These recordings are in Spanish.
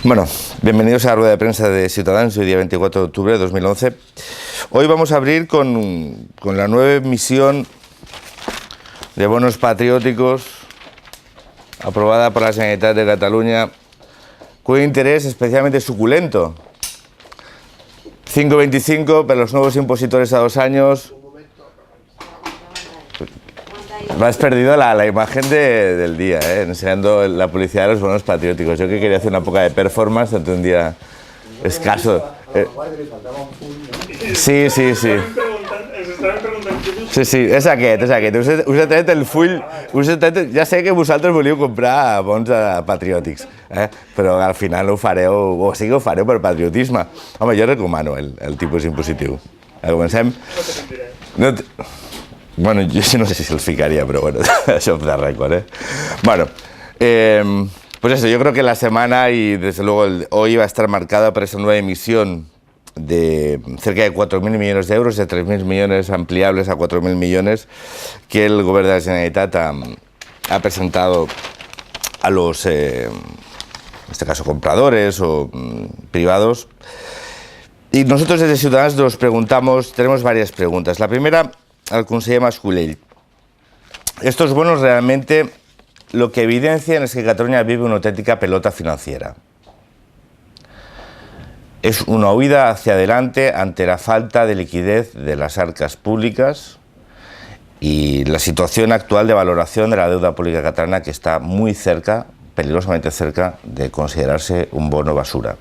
Bueno, bienvenidos a la rueda de prensa de Ciudadanos, hoy día 24 de octubre de 2011. Hoy vamos a abrir con la nueva emisión de bonos patrióticos aprobada por la Generalitat de Cataluña, con un interés especialmente suculento. 5,25 para los nuevos impositores a 2 años. Me has perdido la imagen del día, enseñando la publicidad de los bonos patrióticos. Yo que quería hacer una poca de performance ante un día escaso. Sí. Sí, és aquest. Exactament el full... Ja sé que vosaltres volíeu comprar bons patriòtics, però al final ho fareu, o sigui, ho fareu per patriotisme. Home, jo recomano el tipus impositiu. Comencem? Bueno, yo no sé si los ficaría, pero bueno, eso off the record, Bueno, pues eso, yo creo que la semana y desde luego hoy va a estar marcada por esa nueva emisión de cerca de 4.000 millones de euros, de 3.000 millones ampliables a 4.000 millones, que el Gobierno de la Generalitat ha presentado a los, en este caso, compradores o privados. Y nosotros desde Ciudadanos nos preguntamos, tenemos varias preguntas. La primera, al conseller Mas-Colell. Estos bonos realmente lo que evidencian es que Cataluña vive una auténtica pelota financiera. Es una huida hacia adelante ante la falta de liquidez de las arcas públicas y la situación actual de valoración de la deuda pública catalana, que está muy cerca, peligrosamente cerca, de considerarse un bono basura.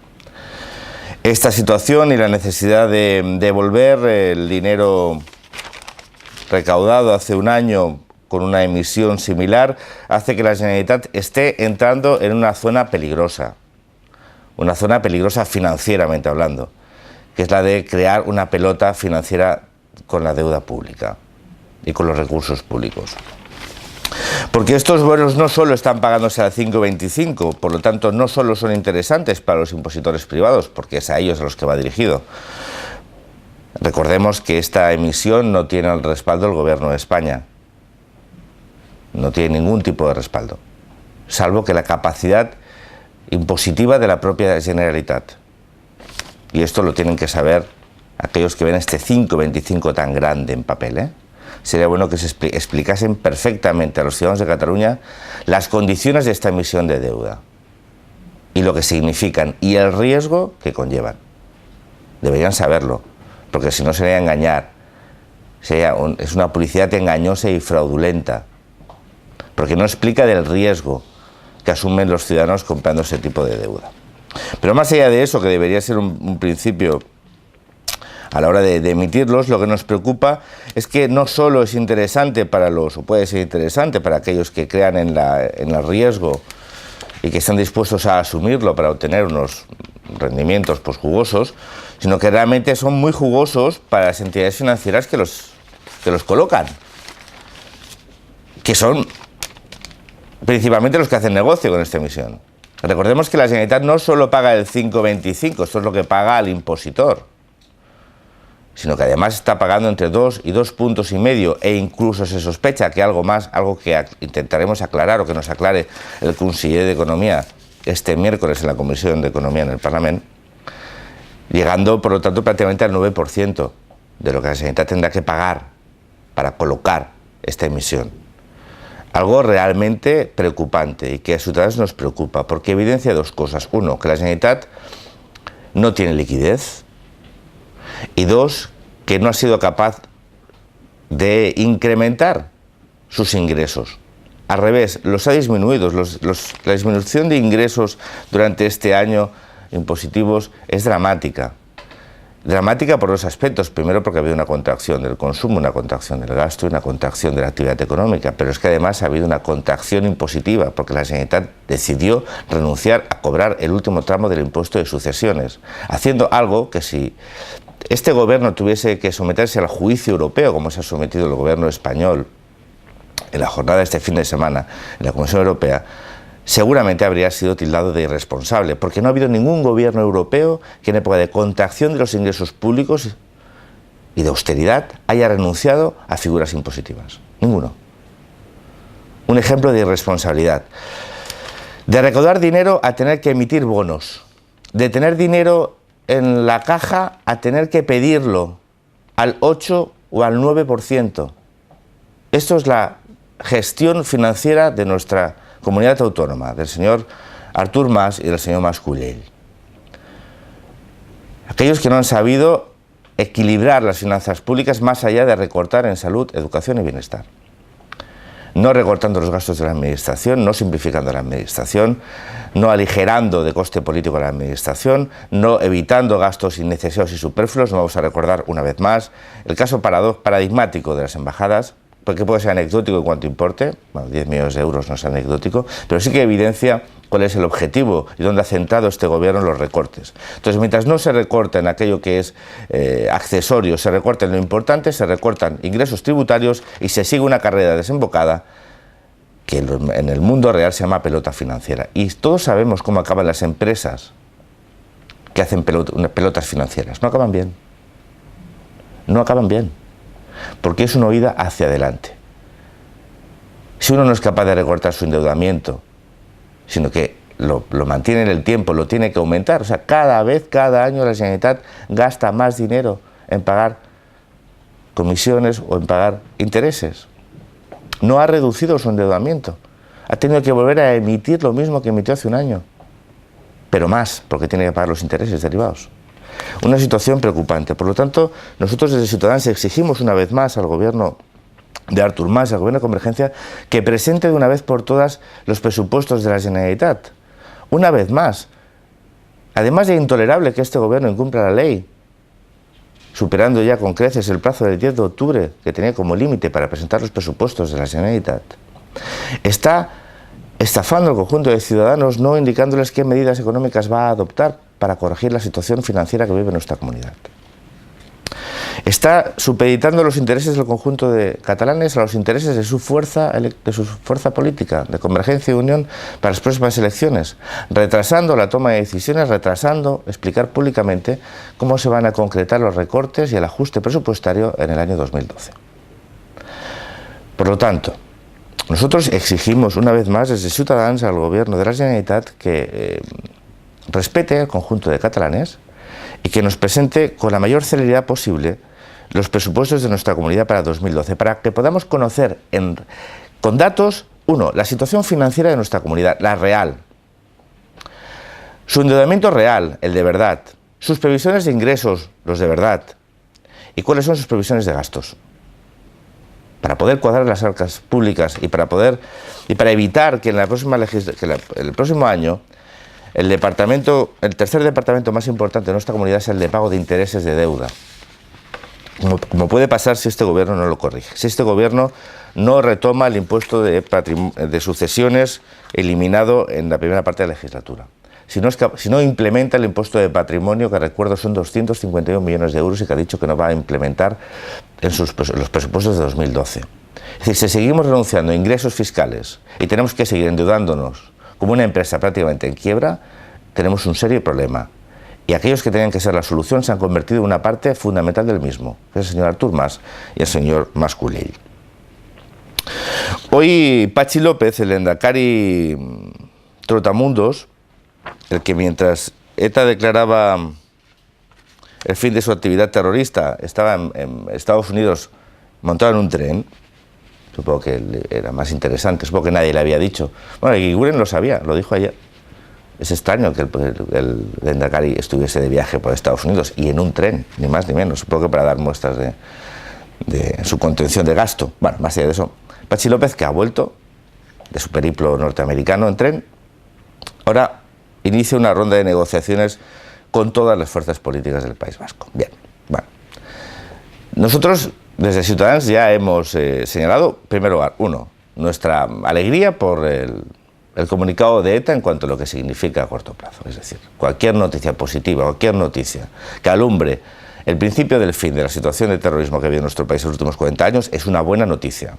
Esta situación y la necesidad de devolver el dinero recaudado hace un año con una emisión similar hace que la Generalitat esté entrando en una zona peligrosa financieramente hablando, que es la de crear una pelota financiera con la deuda pública y con los recursos públicos. Porque estos bonos no solo están pagándose al 5,25, por lo tanto no solo son interesantes para los impositores privados, porque es a ellos a los que va dirigido. Recordemos que esta emisión no tiene el respaldo del Gobierno de España. No tiene ningún tipo de respaldo, salvo que la capacidad impositiva de la propia Generalitat. Y esto lo tienen que saber aquellos que ven este 5,25 tan grande en papel. Sería bueno que se explicasen perfectamente a los ciudadanos de Cataluña las condiciones de esta emisión de deuda y lo que significan y el riesgo que conllevan. Deberían saberlo, porque si no sería engañar, es una publicidad engañosa y fraudulenta, porque no explica del riesgo que asumen los ciudadanos comprando ese tipo de deuda. Pero más allá de eso, que debería ser un principio a la hora de emitirlos, lo que nos preocupa es que no solo es interesante para o puede ser interesante para aquellos que crean en el riesgo y que están dispuestos a asumirlo para obtener unos rendimientos pues jugosos, sino que realmente son muy jugosos para las entidades financieras que los colocan, que son principalmente los que hacen negocio con esta emisión. Recordemos que la Generalitat no solo paga el 5,25, esto es lo que paga al impositor, sino que además está pagando entre 2 y 2,5 puntos e incluso se sospecha que algo más, algo que intentaremos aclarar o que nos aclare el conseller de Economía este miércoles en la Comisión de Economía en el Parlamento, llegando por lo tanto prácticamente al 9% de lo que la Generalitat tendrá que pagar para colocar esta emisión. Algo realmente preocupante y que a Ciudadanos nos preocupa, porque evidencia dos cosas. Uno, que la Generalitat no tiene liquidez, y dos, que no ha sido capaz de incrementar sus ingresos. Al revés, los ha disminuido. La disminución de ingresos durante este año impositivos es dramática. Dramática por dos aspectos. Primero, porque ha habido una contracción del consumo, una contracción del gasto y una contracción de la actividad económica. Pero es que además ha habido una contracción impositiva, porque la Generalitat decidió renunciar a cobrar el último tramo del impuesto de sucesiones, haciendo algo que si este gobierno tuviese que someterse al juicio europeo, como se ha sometido el gobierno español en la jornada de este fin de semana en la Comisión Europea, seguramente habría sido tildado de irresponsable, porque no ha habido ningún gobierno europeo que en época de contracción de los ingresos públicos y de austeridad haya renunciado a figuras impositivas. Ninguno. Un ejemplo de irresponsabilidad. De recaudar dinero a tener que emitir bonos. de tener dinero en la caja a tener que pedirlo al 8 o al 9%. Esto es la gestión financiera de nuestra comunidad autónoma, del señor Artur Mas y del señor Mas Colell. Aquellos que no han sabido equilibrar las finanzas públicas más allá de recortar en salud, educación y bienestar. No recortando los gastos de la administración, no simplificando la administración, no aligerando de coste político la administración, no evitando gastos innecesarios y superfluos. No vamos a recordar una vez más el caso paradigmático de las embajadas, porque puede ser anecdótico en cuanto importe, bueno, 10 millones de euros no es anecdótico, pero sí que evidencia cuál es el objetivo y dónde ha centrado este gobierno en los recortes. Entonces, mientras no se recorta en aquello que es accesorio, se recorta en lo importante, se recortan ingresos tributarios y se sigue una carrera desembocada que en el mundo real se llama pelota financiera. Y todos sabemos cómo acaban las empresas que hacen pelotas financieras. No acaban bien. No acaban bien. Porque es una huida hacia adelante. Si uno no es capaz de recortar su endeudamiento, sino que lo mantiene en el tiempo, lo tiene que aumentar, o sea, cada año la Generalitat gasta más dinero en pagar comisiones o en pagar intereses. No ha reducido su endeudamiento, ha tenido que volver a emitir lo mismo que emitió hace un año, pero más, porque tiene que pagar los intereses derivados. Una situación preocupante. Por lo tanto, nosotros desde Ciudadanos exigimos una vez más al gobierno de Artur Mas, al gobierno de Convergencia, que presente de una vez por todas los presupuestos de la Generalitat. Una vez más. Además de intolerable que este gobierno incumpla la ley, superando ya con creces el plazo del 10 de octubre que tenía como límite para presentar los presupuestos de la Generalitat, está estafando al conjunto de ciudadanos, no indicándoles qué medidas económicas va a adoptar para corregir la situación financiera que vive nuestra comunidad. Está supeditando los intereses del conjunto de catalanes a los intereses de su fuerza política, de Convergencia y Unión, para las próximas elecciones, retrasando la toma de decisiones, retrasando explicar públicamente cómo se van a concretar los recortes y el ajuste presupuestario en el año 2012. Por lo tanto, nosotros exigimos una vez más desde Ciutadans al gobierno de la Generalitat que respete al conjunto de catalanes y que nos presente con la mayor celeridad posible los presupuestos de nuestra comunidad para 2012, para que podamos conocer con datos, uno, la situación financiera de nuestra comunidad, la real, su endeudamiento real, el de verdad, sus previsiones de ingresos, los de verdad, y cuáles son sus previsiones de gastos, para poder cuadrar las arcas públicas y para evitar que en la próxima el próximo año el tercer departamento más importante de nuestra comunidad es el de pago de intereses de deuda. Como puede pasar si este gobierno no lo corrige, si este gobierno no retoma el impuesto de sucesiones eliminado en la primera parte de la legislatura, si no implementa el impuesto de patrimonio, que recuerdo son 251 millones de euros y que ha dicho que no va a implementar en los presupuestos de 2012. Es decir, si seguimos renunciando a ingresos fiscales y tenemos que seguir endeudándonos como una empresa prácticamente en quiebra, tenemos un serio problema. Y aquellos que tenían que ser la solución se han convertido en una parte fundamental del mismo, que es el señor Artur Mas y el señor Mas Colell. Hoy Patxi López, el lehendakari trotamundos, el que mientras ETA declaraba el fin de su actividad terrorista, estaba en Estados Unidos montado en un tren, supongo que era más interesante, supongo que nadie le había dicho. Bueno, Eguiguren lo sabía, lo dijo ayer. Es extraño que el lehendakari estuviese de viaje por Estados Unidos y en un tren, ni más ni menos, supongo que para dar muestras de su contención de gasto. Bueno, más allá de eso, Patxi López, que ha vuelto de su periplo norteamericano en tren, ahora inicia una ronda de negociaciones con todas las fuerzas políticas del País Vasco. Bien, bueno. Nosotros, desde Ciudadanos, ya hemos señalado, en primer lugar, nuestra alegría por el comunicado de ETA en cuanto a lo que significa a corto plazo. Es decir, cualquier noticia positiva, cualquier noticia que alumbre el principio del fin de la situación de terrorismo que ha habido en nuestro país en los últimos 40 años es una buena noticia.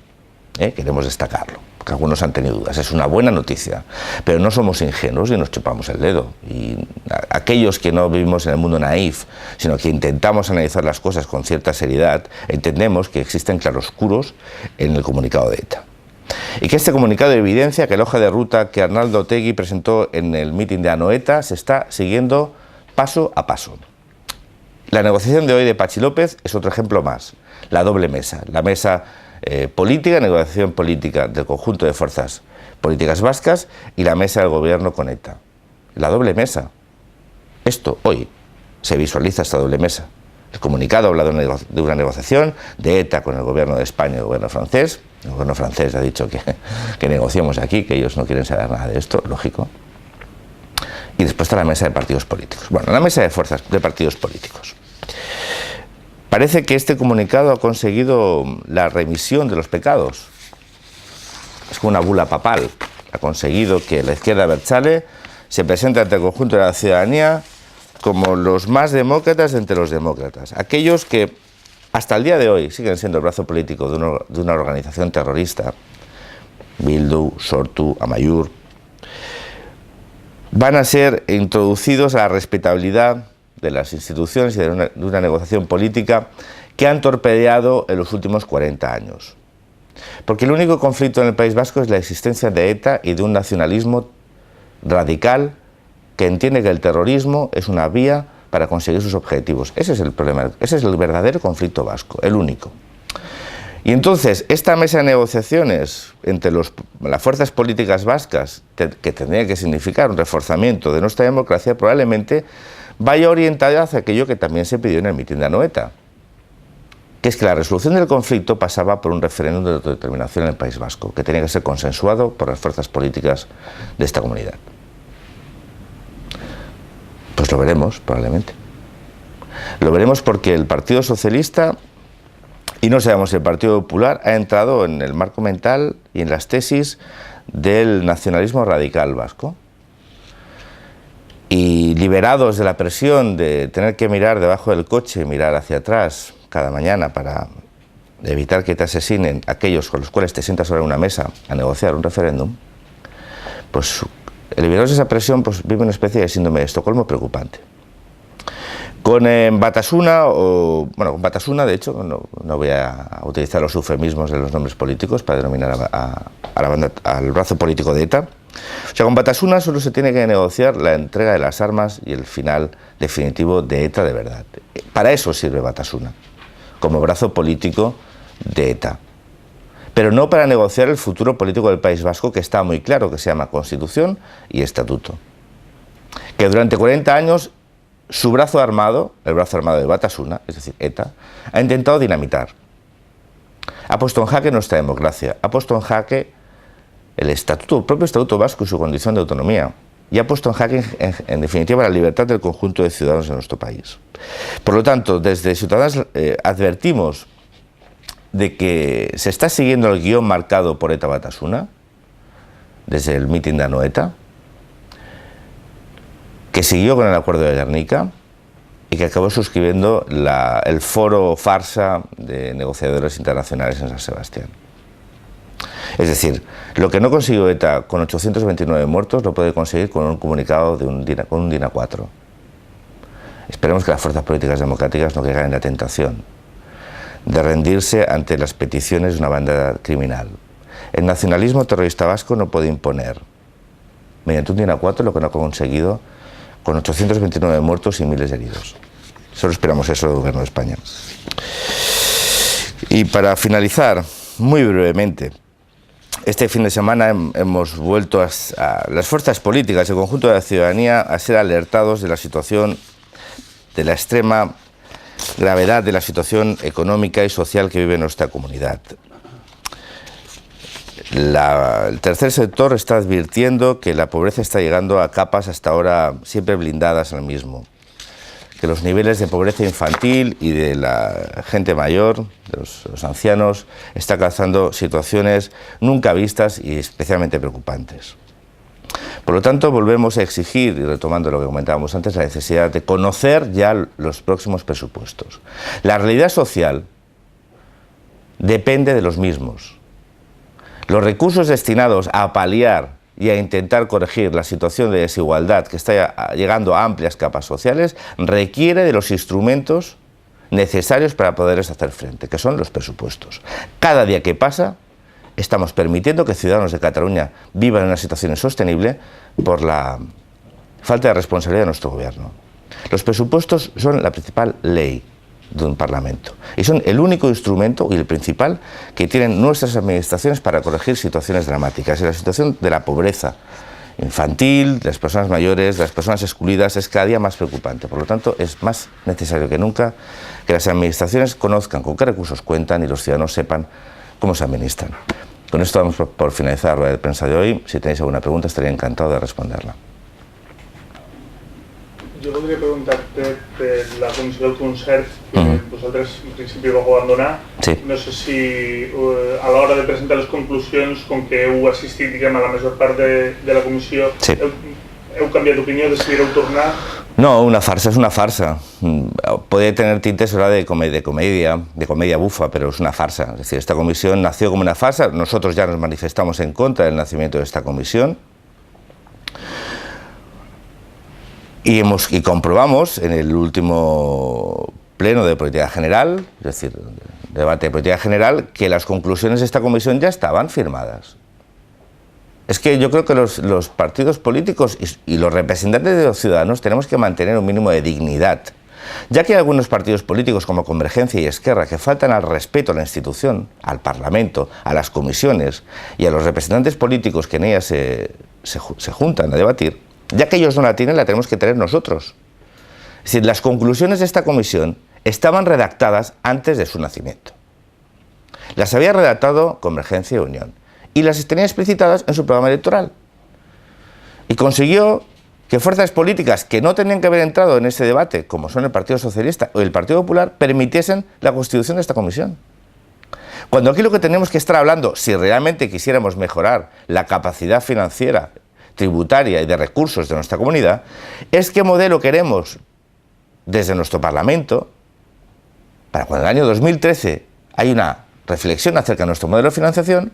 Queremos destacarlo, porque algunos han tenido dudas. Es una buena noticia, pero no somos ingenuos y nos chupamos el dedo. Y aquellos que no vivimos en el mundo naif, sino que intentamos analizar las cosas con cierta seriedad, entendemos que existen claroscuros en el comunicado de ETA. Y que este comunicado evidencia que la hoja de ruta que Arnaldo Otegi presentó en el mitin de Anoeta se está siguiendo paso a paso. La negociación de hoy de Patxi López es otro ejemplo más. La doble mesa, la mesa política, negociación política del conjunto de fuerzas políticas vascas y la mesa del gobierno con ETA. La doble mesa. Esto hoy se visualiza, esta doble mesa. El comunicado habla de una negociación de ETA con el gobierno de España y el gobierno francés. El gobierno francés ha dicho que negociemos aquí, que ellos no quieren saber nada de esto, lógico. Y después está la mesa de partidos políticos. Bueno, la mesa de fuerzas de partidos políticos. Parece que este comunicado ha conseguido la remisión de los pecados. Es como una bula papal. Ha conseguido que la izquierda abertzale se presente ante el conjunto de la ciudadanía como los más demócratas de entre los demócratas. Aquellos que hasta el día de hoy siguen siendo el brazo político de una organización terrorista, Bildu, Sortu, Amaiur, van a ser introducidos a la respetabilidad de las instituciones y de una negociación política que han torpedeado en los últimos 40 años. Porque el único conflicto en el País Vasco es la existencia de ETA y de un nacionalismo radical que entiende que el terrorismo es una vía para conseguir sus objetivos. Ese es el problema, ese es el verdadero conflicto vasco, el único. Y entonces, esta mesa de negociaciones entre las fuerzas políticas vascas, que tendría que significar un reforzamiento de nuestra democracia, probablemente vaya orientada hacia aquello que también se pidió en el mitin de Anoeta, que es que la resolución del conflicto pasaba por un referéndum de autodeterminación en el País Vasco, que tenía que ser consensuado por las fuerzas políticas de esta comunidad. Pues lo veremos, probablemente. Lo veremos porque el Partido Socialista, y no sabemos si el Partido Popular, ha entrado en el marco mental y en las tesis del nacionalismo radical vasco. Y liberados de la presión de tener que mirar debajo del coche y mirar hacia atrás cada mañana para evitar que te asesinen aquellos con los cuales te sientas sobre una mesa a negociar un referéndum, pues liberados de esa presión, pues vive una especie de síndrome de Estocolmo preocupante. Con Batasuna, con Batasuna, de hecho, no voy a utilizar los eufemismos de los nombres políticos para denominar al brazo político de ETA. O sea, con Batasuna solo se tiene que negociar la entrega de las armas y el final definitivo de ETA de verdad. Para eso sirve Batasuna, como brazo político de ETA. Pero no para negociar el futuro político del País Vasco, que está muy claro, que se llama Constitución y Estatuto. Que durante 40 años su brazo armado, el brazo armado de Batasuna, es decir, ETA, ha intentado dinamitar. Ha puesto en jaque nuestra democracia, ha puesto en jaque el propio Estatuto Vasco y su condición de autonomía, y ha puesto en jaque, en definitiva, la libertad del conjunto de ciudadanos de nuestro país. Por lo tanto, desde Ciudadanos advertimos de que se está siguiendo el guión marcado por ETA Batasuna, desde el mitin de Anoeta, que siguió con el acuerdo de Gernika y que acabó suscribiendo el foro farsa de negociadores internacionales en San Sebastián. Es decir, lo que no consiguió ETA con 829 muertos lo puede conseguir con un comunicado con un DINA 4. Esperemos que las fuerzas políticas democráticas no caigan en la tentación de rendirse ante las peticiones de una banda criminal. El nacionalismo terrorista vasco no puede imponer, mediante un DINA 4, lo que no ha conseguido con 829 muertos y miles de heridos. Solo esperamos eso del gobierno de España. Y para finalizar, muy brevemente, este fin de semana hemos vuelto a las fuerzas políticas, el conjunto de la ciudadanía, a ser alertados de la situación, de la extrema gravedad de la situación económica y social que vive nuestra comunidad. El tercer sector está advirtiendo que la pobreza está llegando a capas hasta ahora siempre blindadas al mismo, que los niveles de pobreza infantil y de la gente mayor, de los ancianos, está alcanzando situaciones nunca vistas y especialmente preocupantes. Por lo tanto, volvemos a exigir, y retomando lo que comentábamos antes, la necesidad de conocer ya los próximos presupuestos. La realidad social depende de los mismos. Los recursos destinados a paliar y a intentar corregir la situación de desigualdad que está llegando a amplias capas sociales requiere de los instrumentos necesarios para poderles hacer frente, que son los presupuestos. Cada día que pasa estamos permitiendo que ciudadanos de Cataluña vivan en una situación insostenible por la falta de responsabilidad de nuestro gobierno. Los presupuestos son la principal ley de un Parlamento y son el único instrumento y el principal que tienen nuestras administraciones para corregir situaciones dramáticas. Y la situación de la pobreza infantil, de las personas mayores, de las personas excluidas es cada día más preocupante. Por lo tanto, es más necesario que nunca que las administraciones conozcan con qué recursos cuentan y los ciudadanos sepan cómo se administran. Con esto vamos por finalizar la rueda de prensa de hoy. Si tenéis alguna pregunta, estaría encantado de responderla. Jo voldria preguntar-te per la comissió del concert que vosaltres en principi vau abandonar. Sí. No sé si a l'hora de presentar les conclusions, com que heu assistit, diguem, a la major part de la comissió, sí. heu canviat d'opinió, decidireu tornar? No, una farsa es una farsa. Puede tener tintes ahora de comedia bufa, pero es una farsa. Es decir, esta comisión nació como una farsa. Nosotros ya nos manifestamos en contra del nacimiento de esta comisión. Y comprobamos en el último pleno de política general, es decir, debate de política general, que las conclusiones de esta comisión ya estaban firmadas. Es que yo creo que los partidos políticos y los representantes de los ciudadanos tenemos que mantener un mínimo de dignidad, ya que hay algunos partidos políticos como Convergencia y Esquerra que faltan al respeto a la institución, al Parlamento, a las comisiones y a los representantes políticos que en ellas se juntan a debatir. Ya que ellos no la tienen, la tenemos que tener nosotros. Es decir, las conclusiones de esta comisión estaban redactadas antes de su nacimiento. Las había redactado Convergencia y Unión y las tenía explicitadas en su programa electoral. Y consiguió que fuerzas políticas que no tenían que haber entrado en ese debate, como son el Partido Socialista o el Partido Popular, permitiesen la constitución de esta comisión. Cuando aquí lo que tenemos que estar hablando, si realmente quisiéramos mejorar la capacidad financiera, tributaria y de recursos de nuestra comunidad, es qué modelo queremos desde nuestro Parlamento para cuando en el año 2013 hay una reflexión acerca de nuestro modelo de financiación,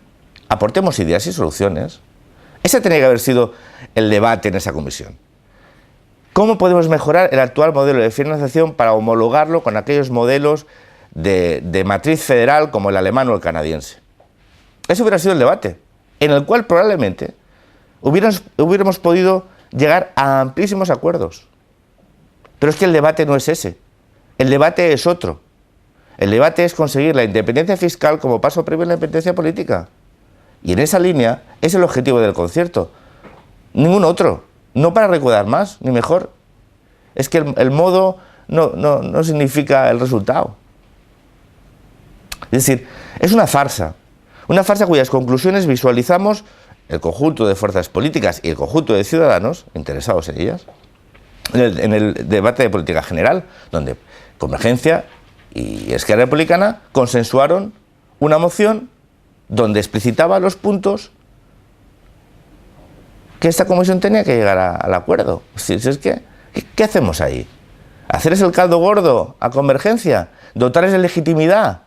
aportemos ideas y soluciones. Ese tenía que haber sido el debate en esa comisión. ¿Cómo podemos mejorar el actual modelo de financiación para homologarlo con aquellos modelos de matriz federal como el alemán o el canadiense? Ese hubiera sido el debate, en el cual probablemente hubiéramos podido llegar a amplísimos acuerdos. Pero es que el debate no es ese. El debate es otro. El debate es conseguir la independencia fiscal como paso previo a la independencia política. Y en esa línea es el objetivo del concierto. Ningún otro. No para recaudar más ni mejor. Es que el modo no significa el resultado. Es decir, es una farsa. Una farsa cuyas conclusiones visualizamos el conjunto de fuerzas políticas y el conjunto de ciudadanos interesados en ellas, en el debate de política general, donde Convergencia y Esquerra Republicana consensuaron una moción donde explicitaba los puntos que esta comisión tenía que llegar al acuerdo. Si es que, ¿qué hacemos ahí? ¿Hacerles el caldo gordo a Convergencia? ¿Dotarles de legitimidad?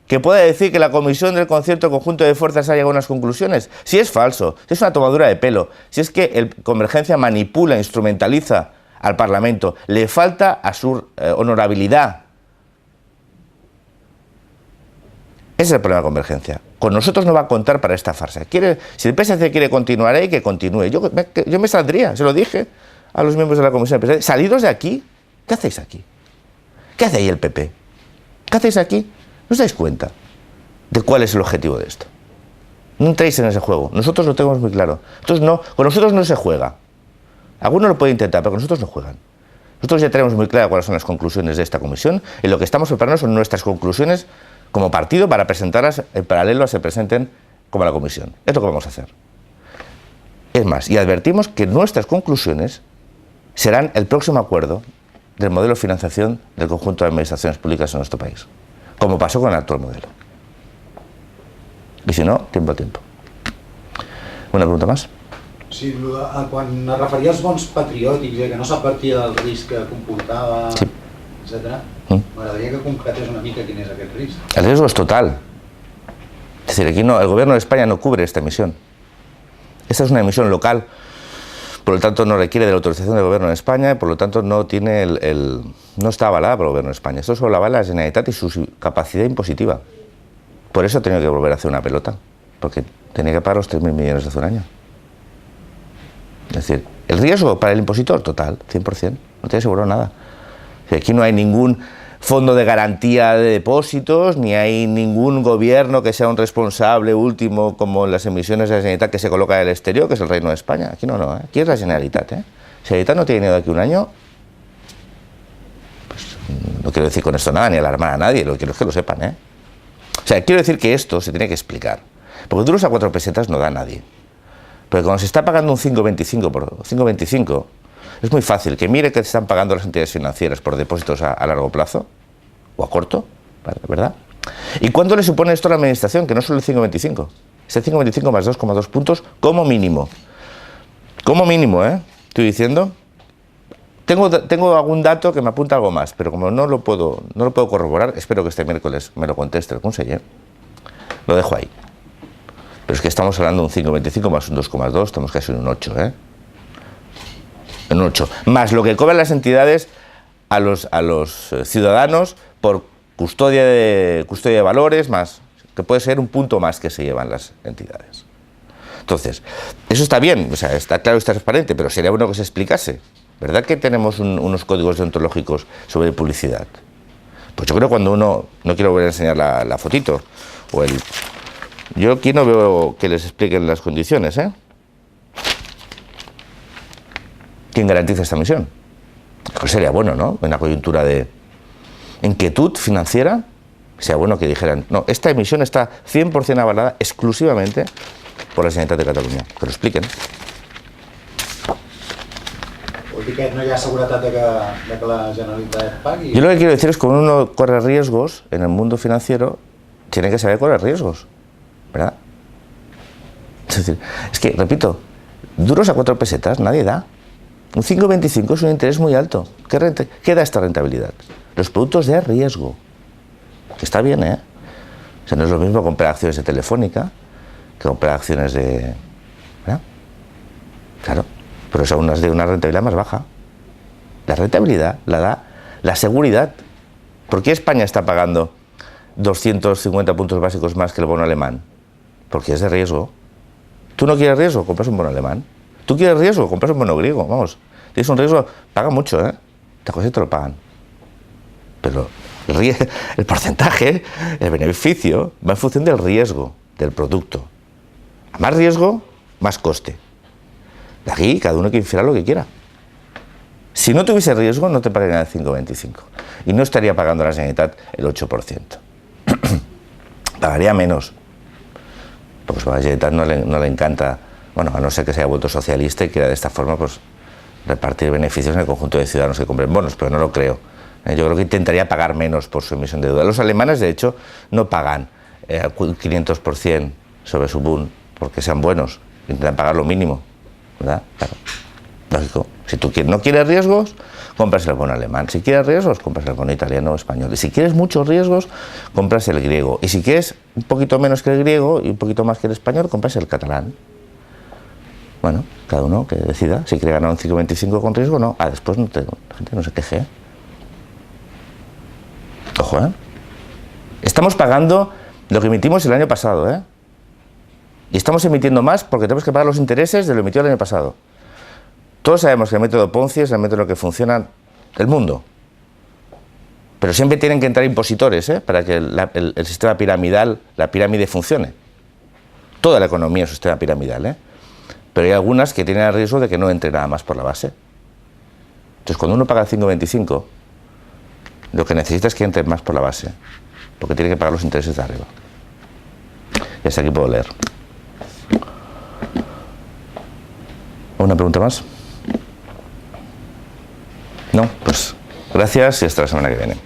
Que pueda decir que la comisión del concierto conjunto de fuerzas ha llegado a unas conclusiones. Si es falso, si es una tomadura de pelo, si es que Convergencia manipula, instrumentaliza al Parlamento, le falta a su honorabilidad. Ese es el problema de Convergencia. Con nosotros no va a contar para esta farsa. Si el PSC quiere continuar ahí, que continúe. Yo me saldría, se lo dije a los miembros de la comisión del PSC. Salidos de aquí. ¿Qué hacéis aquí? ¿Qué hace ahí el PP? ¿Qué hacéis aquí? ¿No os dais cuenta de cuál es el objetivo de esto? No entréis en ese juego. Nosotros lo tenemos muy claro. Con nosotros no se juega. Algunos lo pueden intentar, pero con nosotros no juegan. Nosotros ya tenemos muy claro cuáles son las conclusiones de esta comisión y lo que estamos preparando son nuestras conclusiones como partido para presentarlas en paralelo a se presenten como la comisión. Es lo que vamos a hacer. Es más, y advertimos que nuestras conclusiones serán el próximo acuerdo del modelo de financiación del conjunto de administraciones públicas en nuestro país, como pasó con el actual modelo. I si no, tiempo al tiempo. Una pregunta más? Sí, quan es referia als bons patriòtics i que no s'advertia del risc que comportava, sí, etc., m'agradaria que concretés una mica quin és aquest risc. El riesgo es total. Es decir, aquí no, el gobierno de España no cubre esta emisión. Esta es una emisión local, por lo tanto no requiere de la autorización del gobierno de España y por lo tanto no tiene no está avalada por el gobierno de España. Esto solo avala la Generalitat y su capacidad impositiva. Por eso ha tenido que volver a hacer una pelota, porque tenía que pagar los 3.000 millones de hace un año. Es decir, El riesgo para el impositor, total, 100%, no tiene seguro nada. O sea, aquí no hay ningún fondo de garantía de depósitos, ni hay ningún gobierno que sea un responsable último, como en las emisiones de la Generalitat que se coloca en el exterior, que es el Reino de España. Aquí no, aquí es la Generalitat. La Generalitat no tiene dinero de aquí un año. Pues, no quiero decir con esto nada, ni alarmar a nadie, lo que quiero es que lo sepan. O sea, quiero decir que esto se tiene que explicar. Porque duros a 4 pesetas no da nadie. Porque cuando se está pagando un 5,25 por 5,25, es muy fácil que mire que te están pagando las entidades financieras por depósitos a largo plazo o a corto, ¿verdad? ¿Y cuánto le supone esto a la administración? Que no solo el 5,25, es el 5,25 más 2,2 puntos como mínimo. Como mínimo, estoy diciendo. Tengo algún dato que me apunta algo más, pero como no lo puedo corroborar, espero que este miércoles me lo conteste el conseller. Lo dejo ahí. Pero es que estamos hablando de un 5,25 más un 2,2, estamos casi en un 8, en un 8. Más lo que cobran las entidades a los ciudadanos por custodia de valores, más que puede ser un punto más que se llevan las entidades. Entonces, eso está bien, o sea, está claro y está transparente, pero sería bueno que se explicase. ¿Verdad que tenemos unos códigos deontológicos sobre publicidad? Pues yo creo que cuando uno, no quiero volver a enseñar la fotito, yo aquí no veo que les expliquen las condiciones, ¿Quién garantiza esta emisión? Pues sería bueno, ¿no? En una coyuntura de inquietud financiera, sería bueno que dijeran, no, esta emisión está 100% avalada exclusivamente por la Generalitat de Catalunya. Que lo expliquen. Vol dir que no hi ha seguretat de que la Generalitat pagui? Yo lo que quiero decir es que cuando uno corre riesgos en el mundo financiero, tiene que saber correr riesgos, ¿verdad? Es decir, es que, repito, duros a 4 pesetas nadie da. Un 5,25 es un interés muy alto. ¿Qué da esta rentabilidad? Los productos de riesgo. Que está bien, O sea, no es lo mismo comprar acciones de Telefónica que comprar acciones de... ¿verdad? Claro, pero es aún de una rentabilidad más baja. La rentabilidad la da la seguridad. ¿Por qué España está pagando 250 puntos básicos más que el bono alemán? Porque es de riesgo. ¿Tú no quieres riesgo? Compras un bono alemán. ¿Tú quieres riesgo? Compras un bono griego. Vamos, tienes un riesgo, paga mucho, Las cosas te lo pagan. Pero el porcentaje, el beneficio, va en función del riesgo del producto. A más riesgo, más coste. De aquí, cada uno que infiera lo que quiera. Si no tuviese riesgo, no te pagarían el 5,25. Y no estaría pagando a la Generalitat el 8%. Pagaría menos. Porque a la Generalitat no le encanta, bueno, a no ser que se haya vuelto socialista y quiera de esta forma pues repartir beneficios en el conjunto de ciudadanos que compren bonos, pero no lo creo. Yo creo que intentaría pagar menos por su emisión de deuda. Los alemanes, de hecho, no pagan 500% sobre su Bund porque sean buenos, intentan pagar lo mínimo, ¿verdad? Claro, lógico. Si tú no quieres riesgos, compras el bono alemán. Si quieres riesgos, compras el bono italiano o español. Y si quieres muchos riesgos, compras el griego. Y si quieres un poquito menos que el griego y un poquito más que el español, compras el catalán. Bueno, cada uno que decida si quiere ganar un 5,25 con riesgo o no. Después la gente no se queje. Ojo, Estamos pagando lo que emitimos el año pasado, Y estamos emitiendo más porque tenemos que pagar los intereses de lo emitido el año pasado. Todos sabemos que el método Ponzi es el método en el que funciona el mundo. Pero siempre tienen que entrar impositores, para que el sistema piramidal, la pirámide funcione. Toda la economía es un sistema piramidal, Pero hay algunas que tienen el riesgo de que no entre nada más por la base. Entonces, cuando uno paga el 5,25, lo que necesita es que entre más por la base, porque tiene que pagar los intereses de arriba. Y hasta aquí puedo leer. ¿Una pregunta más? No, pues gracias y hasta la semana que viene.